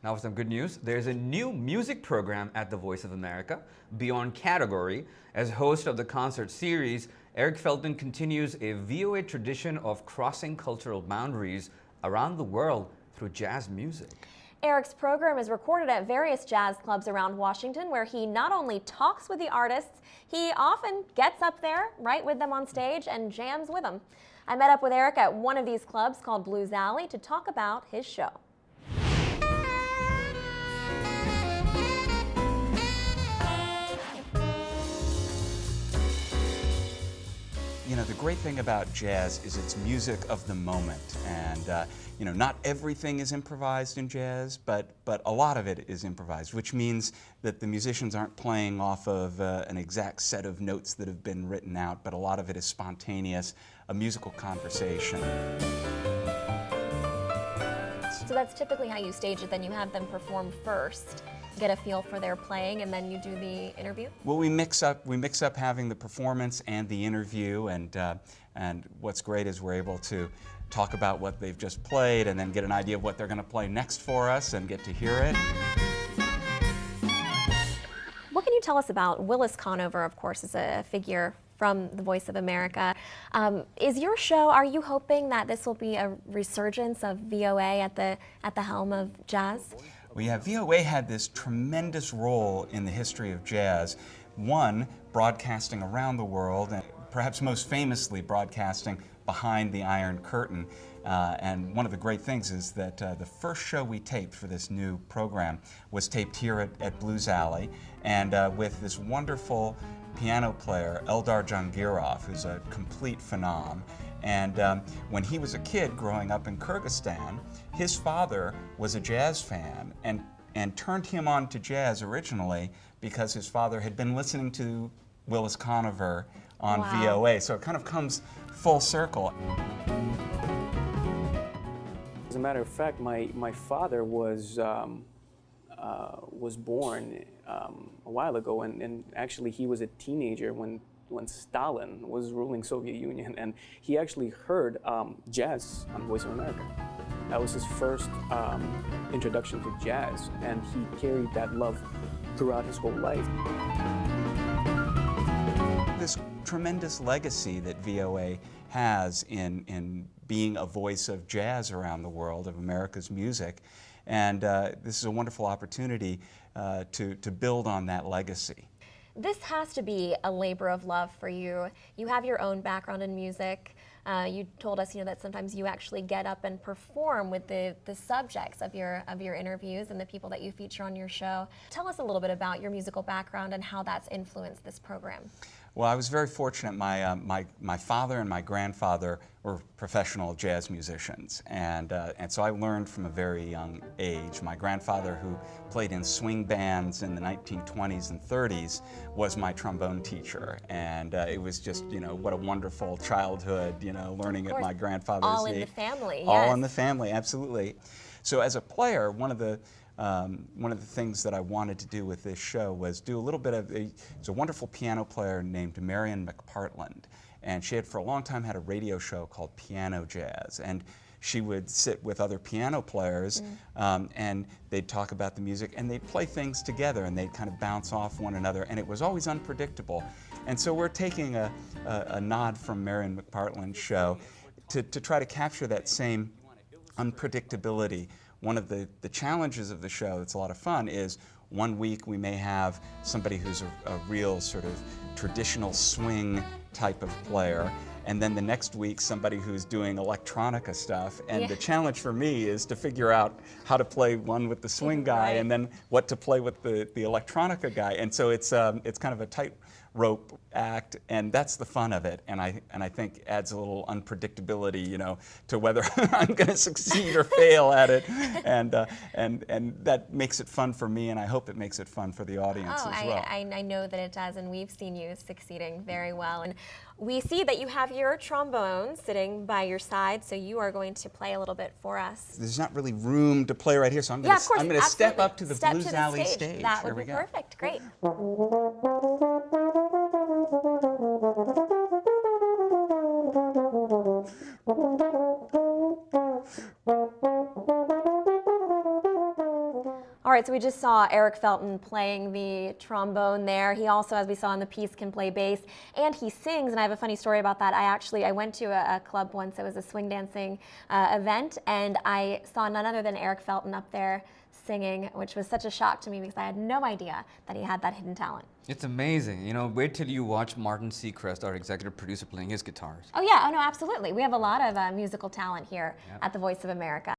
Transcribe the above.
Now for some good news, there's a new music program at the Voice of America, Beyond Category. As host of the concert series, Eric Felten continues a VOA tradition of crossing cultural boundaries around the world through jazz music. Eric's program is recorded at various jazz clubs around Washington, where he not only talks with the artists, he often gets up there right with them on stage and jams with them. I met up with Eric at one of these clubs called Blues Alley to talk about his show. You know, the great thing about jazz is it's music of the moment, and you know, not everything is improvised in jazz, but a lot of it is improvised, which means that the musicians aren't playing off of an exact set of notes that have been written out, but a lot of it is spontaneous, a musical conversation. So that's typically how you stage it, then you have them perform first, get a feel for their playing, and then you do the interview? Well, we mix up having the performance and the interview, and what's great is we're able to talk about what they've just played and then get an idea of what they're going to play next for us and get to hear it. What can you tell us about Willis Conover? Of course, is a figure from the Voice of America. Is your show, are you hoping that this will be a resurgence of VOA at the helm of jazz? Well, yeah, VOA had this tremendous role in the history of jazz. One, broadcasting around the world, and perhaps most famously broadcasting behind the Iron Curtain. And one of the great things is that the first show we taped for this new program was taped here at Blues Alley, and with this wonderful piano player, Eldar Jangirov, who's a complete phenom. And when he was a kid growing up in Kyrgyzstan, his father was a jazz fan and turned him on to jazz originally because his father had been listening to Willis Conover on VOA. So it kind of comes full circle. As a matter of fact, my father was born a while ago, and actually he was a teenager when Stalin was ruling Soviet Union, and he actually heard jazz on Voice of America. That was his first introduction to jazz, and he carried that love throughout his whole life. This tremendous legacy that VOA has in being a voice of jazz around the world, of America's music, and this is a wonderful opportunity to build on that legacy. This has to be a labor of love for you. You have your own background in music. You told us, that sometimes you actually get up and perform with the subjects of your interviews and the people that you feature on your show. Tell us a little bit about your musical background and how that's influenced this program. Well, I was very fortunate. My father and my grandfather were professional jazz musicians, and so I learned from a very young age. My grandfather, who played in swing bands in the 1920s and 30s, was my trombone teacher, and it was just, what a wonderful childhood, learning at my grandfather's all in the family. All yes. in the family, absolutely. So as a player, one of the things that I wanted to do with this show was do a little bit of there's a wonderful piano player named Marian McPartland, and she had for a long time had a radio show called Piano Jazz, and she would sit with other piano players and they'd talk about the music and they'd play things together and they'd kind of bounce off one another, and it was always unpredictable. And so we're taking a nod from Marian McPartland's show to try to capture that same unpredictability. One of the challenges of the show that's a lot of fun is one week we may have somebody who's a real sort of traditional swing type of player, and then the next week somebody who's doing electronica stuff, and the challenge for me is to figure out how to play one with the swing guy and then what to play with the electronica guy, and so it's kind of a tightrope act, and that's the fun of it, and I think adds a little unpredictability, to whether I'm going to succeed or fail at it, and that makes it fun for me, and I hope it makes it fun for the audience as well. I know that it does, and we've seen you succeeding very well, and we see that you have your trombone sitting by your side, so you are going to play a little bit for us. There's not really room to play right here, so I'm going to step up to the Blues Alley stage. That would be perfect. Great. All right, so we just saw Eric Felten playing the trombone there. He also, as we saw in the piece, can play bass, and he sings, and I have a funny story about that. I went to a club once. It was a swing dancing event, and I saw none other than Eric Felten up there singing, which was such a shock to me because I had no idea that he had that hidden talent. It's amazing. You know, wait till you watch Martin Seacrest, our executive producer, playing his guitars. Oh yeah, oh no, absolutely. We have a lot of musical talent here at the Voice of America.